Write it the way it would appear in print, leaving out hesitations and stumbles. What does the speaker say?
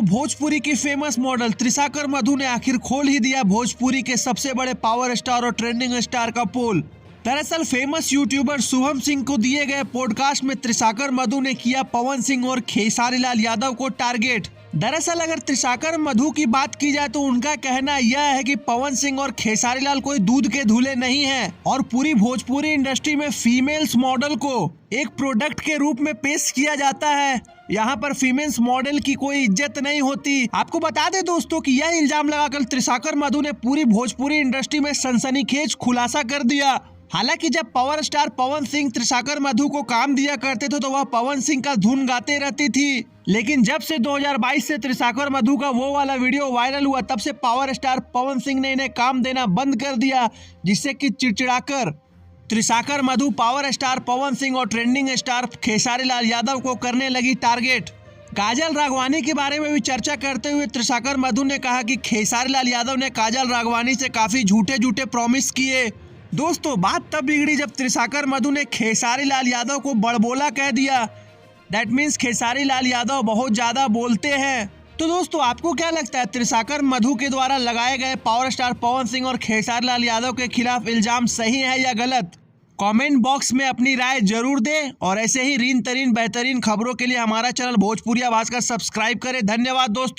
दोस्तों, भोजपुरी की famous model Trisha Kar मधु ने आखिर खोल ही दिया भोजपुरी के सबसे बड़े पावर स्टार और ट्रेंडिंग स्टार का पोल। दरअसल फेमस यूट्यूबर शुभम सिंह को दिए गए पॉडकास्ट में त्रिशाकर मधु ने किया पवन सिंह और खेसारी लाल यादव को टारगेट। दरअसल अगर त्रिशाकर मधु की बात की जाए तो उनका कहना यह है कि पवन सिंह और खेसारी लाल कोई दूध के धुले नहीं हैं और पूरी भोजपुरी इंडस्ट्री में फीमेल्स मॉडल को एक प्रोडक्ट के रूप में पेश किया जाता है। यहाँ पर फीमेल्स मॉडल की कोई इज्जत नहीं होती। आपको बता दें दोस्तों कि यह इल्जाम लगाकर त्रिशाकर मधु ने पूरी भोजपुरी इंडस्ट्री में सनसनीखेज खुलासा कर दिया। हालांकि जब पावर स्टार पवन सिंह त्रिशाकर मधु को काम दिया करते थे तो वह पवन सिंह का धुन गाते रहती थी, लेकिन जब से 2022 से त्रिशाकर मधु का वो वाला वीडियो वायरल हुआ तब से पावर स्टार पवन सिंह ने इन्हें काम देना बंद कर दिया, जिससे कि चिड़चिड़ाकर त्रिशाकर मधु पावर स्टार पवन सिंह और ट्रेंडिंग स्टार खेसारी लाल यादव को करने लगी टारगेट। काजल राघवानी के बारे में भी चर्चा करते हुए त्रिशाकर मधु ने कहा कि खेसारी लाल यादव ने काजल राघवानी से काफी झूठे झूठे प्रॉमिस किए। दोस्तों, बात तब बिगड़ी जब त्रिशाकर मधु ने खेसारी लाल यादव को बड़बोला कह दिया। दैट मीन्स खेसारी लाल यादव बहुत ज्यादा बोलते हैं। तो दोस्तों, आपको क्या लगता है त्रिशाकर मधु के द्वारा लगाए गए पावर स्टार पवन सिंह और खेसारी लाल यादव के खिलाफ इल्जाम सही है या गलत? कमेंट बॉक्स में अपनी राय जरूर दें और ऐसे ही रीन तरीन बेहतरीन खबरों के लिए हमारा चैनल भोजपुरी आवाज का सब्सक्राइब करें। धन्यवाद दोस्तों।